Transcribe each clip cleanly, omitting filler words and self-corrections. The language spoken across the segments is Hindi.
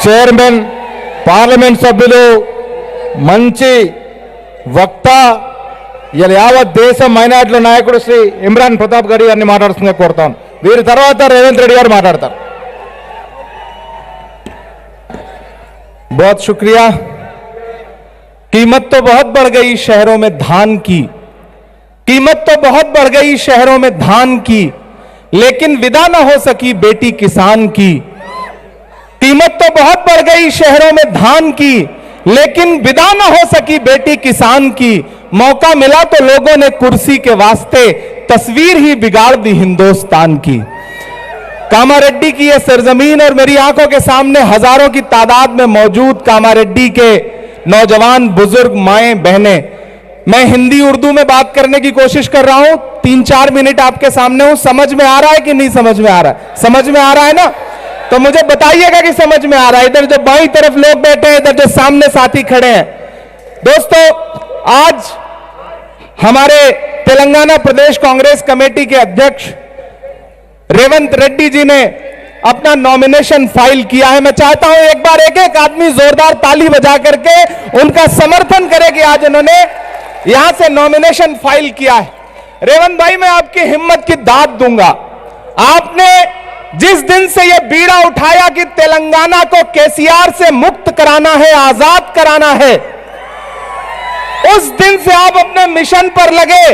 చైర్మన్, పార్లమెంట్ సభ్యులు, మంచి వక్త, యావత్ దేశ మైనార్టీల నాయకుడు శ్రీ ఇమ్రాన్ ప్రతాప్ గడి గారిని మాట్లాడుతుందిగా కోరుతాను. వీరి తర్వాత రేవంత్ రెడ్డి గారు మాట్లాడతారు. बहुत शुक्रिया। कीमत तो बहुत बढ़ गई शहरों में धान की, कीमत तो बहुत बढ़ गई शहरों में धान की, लेकिन विदा न हो सकी बेटी किसान की। कीमत तो बहुत बढ़ गई शहरों में धान की, लेकिन विदा न हो सकी बेटी किसान की। मौका मिला तो लोगों ने कुर्सी के वास्ते तस्वीर ही बिगाड़ दी हिंदुस्तान की। कामारेड्डी की यह सरजमीन और मेरी आंखों के सामने हजारों की तादाद में मौजूद कामारेड्डी के नौजवान, बुजुर्ग, माएं, बहनें, मैं हिंदी उर्दू में बात करने की कोशिश कर रहा हूं। 3-4 मिनट आपके सामने हूं। समझ में आ रहा है कि नहीं समझ में आ रहा है? समझ में आ रहा है ना? तो मुझे बताइएगा कि समझ में आ रहा है। इधर जो बाईं तरफ लोग बैठे हैं, इधर जो सामने साथी खड़े हैं। दोस्तों, आज हमारे तेलंगाना प्रदेश कांग्रेस कमेटी के अध्यक्ष रेवंत रेड्डी जी ने अपना नॉमिनेशन फाइल किया है। मैं चाहता हूं एक बार एक आदमी जोरदार ताली बजा करके उनका समर्थन करे कि आज उन्होंने यहां से नॉमिनेशन फाइल किया है। रेवंत भाई, मैं आपकी हिम्मत की दाद दूंगा। आपने जिस दिन से यह बीड़ा उठाया कि तेलंगाना को केसीआर से मुक्त कराना है, आजाद कराना है, उस दिन से आप अपने मिशन पर लगे।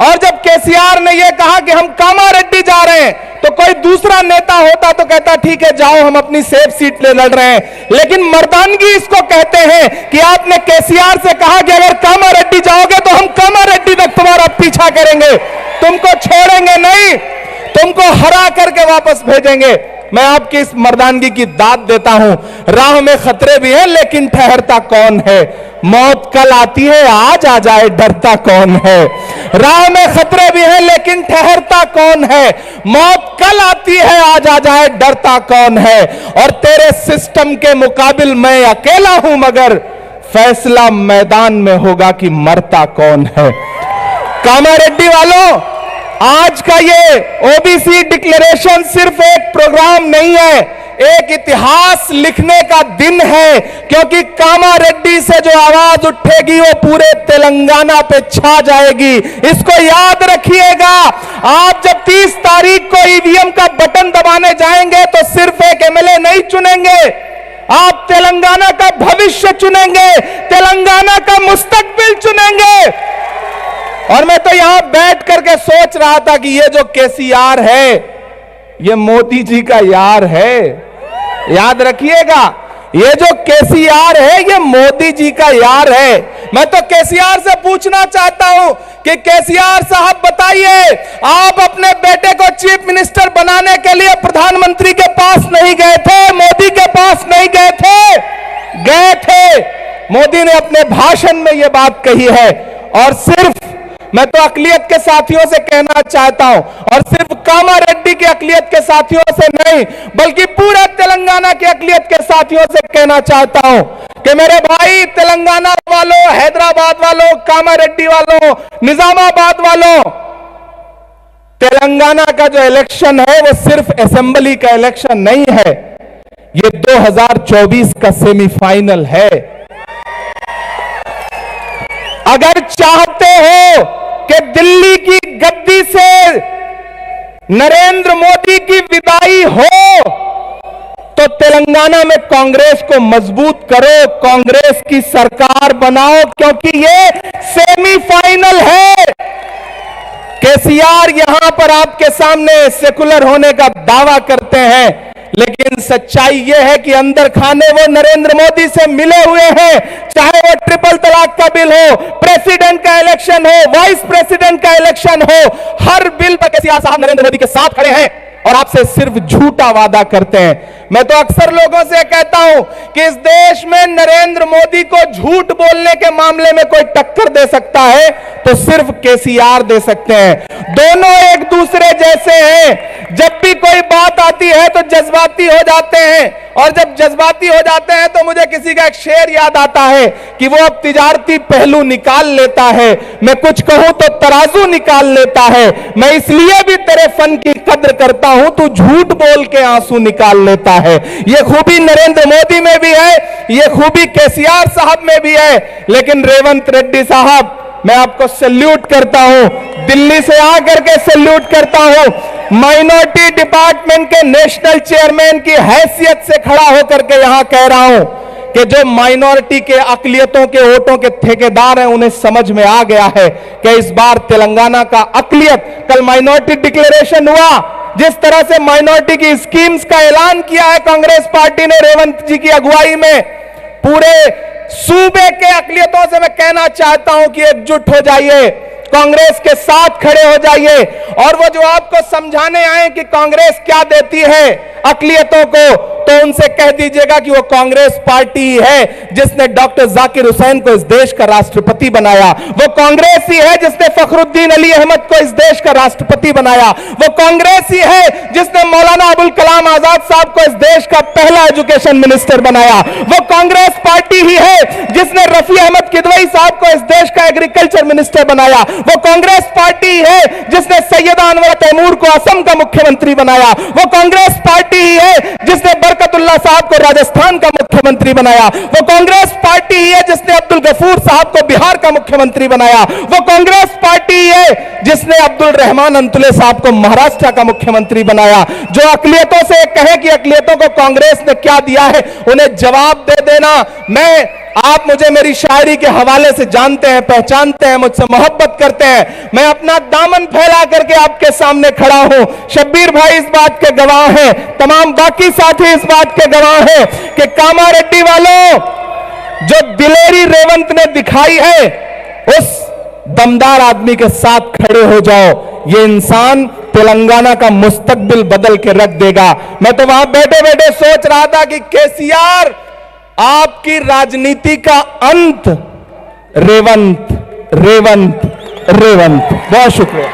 और जब केसीआर ने यह कहा कि हम कामारेड्डी जा रहे हैं, तो कोई दूसरा नेता होता तो कहता ठीक है जाओ, हम अपनी सेफ सीट ले लड़ रहे हैं। लेकिन मर्दानगी इसको कहते हैं कि आपने केसीआर से कहा कि अगर कामारेड्डी जाओगे तो हम कामारेड्डी तक तुम्हारा पीछा करेंगे, तुमको छोड़ेंगे नहीं, तुमको हरा करके वापस भेजेंगे। मैं आपकी इस मर्दानगी की दाद देता हूं। राह में खतरे भी हैं, लेकिन ठहरता कौन है? मौत कल आती है, आज आ जाए डरता कौन है? राह में खतरे भी हैं, लेकिन ठहरता कौन है? मौत कल आती है, आज आ जाए डरता कौन है? और तेरे सिस्टम के मुकाबिल मैं अकेला हूं, मगर फैसला मैदान में होगा कि मरता कौन है। कामारेड्डी वालों, आज का ये ओबीसी डिक्लेरेशन सिर्फ एक प्रोग्राम नहीं है, एक इतिहास लिखने का दिन है। क्योंकि कामारेड्डी से जो आवाज उठेगी वो पूरे तेलंगाना पे छा जाएगी। इसको याद रखिएगा। आप जब 30 तारीख को ईवीएम का बटन दबाने जाएंगे तो सिर्फ एक एमएलए नहीं चुनेंगे, आप तेलंगाना का भविष्य चुनेंगे, तेलंगाना का मुस्तकबिल चुनेंगे। और मैं तो यहां बैठ करके सोच रहा था कि ये जो केसीआर है, ये मोदी जी का यार है। याद रखिएगा, ये जो केसीआर है, ये मोदी जी का यार है। मैं तो केसीआर से पूछना चाहता हूं कि केसीआर साहब बताइए, आप अपने बेटे को चीफ मिनिस्टर बनाने के लिए प्रधानमंत्री के पास नहीं गए थे, मोदी के पास नहीं गए थे? गए थे। मोदी ने अपने भाषण में यह बात कही है। और सिर्फ मैं तो अकलियत के साथियों से कहना चाहता हूं, और सिर्फ कामारेड्डी के अकलियत के साथियों से नहीं, बल्कि पूरे तेलंगाना के अकलियत के साथियों से कहना चाहता हूं कि मेरे भाई तेलंगाना वालों, हैदराबाद वालों, कामारेड्डी वालों, निजामाबाद वालों, तेलंगाना का जो इलेक्शन है वो सिर्फ असेंबली का इलेक्शन नहीं है, ये 2024 का सेमीफाइनल है। अगर चाहते हो कि दिल्ली की गद्दी से नरेंद्र मोदी की विदाई हो, तो तेलंगाना में कांग्रेस को मजबूत करो, कांग्रेस की सरकार बनाओ, क्योंकि ये सेमीफाइनल है। केसीआर यहां पर आपके सामने सेकुलर होने का दावा करते हैं, लेकिन सच्चाई यह है कि अंदर खाने वो नरेंद्र मोदी से मिले हुए हैं। चाहे वो ट्रिपल तलाक का बिल हो, प्रेसिडेंट का इलेक्शन हो, वाइस प्रेसिडेंट का इलेक्शन हो, हर बिल पर केसीआर साहब नरेंद्र मोदी के साथ खड़े हैं और आपसे सिर्फ झूठा वादा करते हैं। मैं तो अक्सर लोगों से कहता हूं कि इस देश में नरेंद्र मोदी को झूठ बोलने के मामले में कोई टक्कर दे सकता है तो सिर्फ केसीआर दे सकते हैं। दोनों एक दूसरे जैसे हैं। जब भी कोई बात आती है तो जज्बाती हो जाते हैं, और जब जज्बाती हो जाते हैं तो मुझे किसी का एक शेर याद आता है कि वो अब तिजारती पहलू निकाल लेता है, मैं कुछ कहूं तो तराजू निकाल लेता है। मैं इसलिए भी तेरे फन की कद्र करता हूं तू झूठ बोल के आंसू निकाल लेता है। यह खूबी नरेंद्र मोदी में भी है, यह खूबी केसीआर साहब में भी है, लेकिन रेवंत रेड्डी साहब मैं आपको सैल्यूट करता हूं, दिल्ली से आकर के सैल्यूट करता हूं। माइनॉरिटी डिपार्टमेंट के नेशनल चेयरमैन की हैसियत से खड़ा होकर के यहां कह रहा हूं कि जो माइनॉरिटी के अकलियतों के वोटों के ठेकेदार हैं उन्हें समझ में आ गया है कि इस बार तेलंगाना का अकलियत, कल माइनॉरिटी डिक्लेरेशन हुआ, जिस तरह से माइनॉरिटी की स्कीम्स का ऐलान किया है कांग्रेस पार्टी ने रेवंत जी की अगुवाई में, पूरे सूबे के अकलियतों से मैं कहना चाहता हूं कि एकजुट हो जाइए, कांग्रेस के साथ खड़े हो जाइए। और वो जो आपको समझाने आए कि कांग्रेस क्या देती है अकलियतों को, तो उनसे कह दीजिएगा कि वो कांग्रेस पार्टी ही है जिसने डॉक्टर जाकिर हुसैन को इस देश का राष्ट्रपति बनाया, वो कांग्रेस ही है जिसने फखरुद्दीन अली अहमद को इस देश का राष्ट्रपति बनाया, वो कांग्रेस ही है जिसने मौलाना अबुल कलाम आजाद साहब को इस देश का पहला एजुकेशन मिनिस्टर बनाया, वो कांग्रेस पार्टी ही है जिसने रफी अहमद किदवई साहब को इस देश का एग्रीकल्चर मिनिस्टर बनाया, वो कांग्रेस पार्टी है जिसने सैयदा अनवर तैमूर को असम का मुख्यमंत्री बनाया, वो कांग्रेस पार्टी ही है जिसने बरकतुल्लाह साहब को राजस्थान का मुख्यमंत्री बनाया, वो कांग्रेस पार्टी ही है जिसने अब्दुल गफूर साहब को बिहार का मुख्यमंत्री बनाया, वो कांग्रेस पार्टी ही है जिसने अब्दुल रहमान अंतुले साहब को महाराष्ट्र का मुख्यमंत्री बनाया। जो अकलियतों से कहे कि अकलियतों को कांग्रेस ने क्या दिया है, उन्हें जवाब दे देना। आप मुझे मेरी शायरी के हवाले से जानते हैं, पहचानते हैं, मुझसे मोहब्बत करते हैं, मैं अपना दामन फैला करके आपके सामने खड़ा हूं। शब्बीर भाई इस बात के गवाह हैं, तमाम बाकी साथी इस बात के गवाह हैं कि कामारेड्डी वालों, जो दिलेरी रेवंत ने दिखाई है उस दमदार आदमी के साथ खड़े हो जाओ। ये इंसान तेलंगाना का मुस्तकबिल बदल के रख देगा। मैं तो वहां बैठे बैठे सोच रहा था कि केसीआर, आपकी राजनीति का अंत रेवंत रेवंत रेवंत। बहुत शुक्रिया।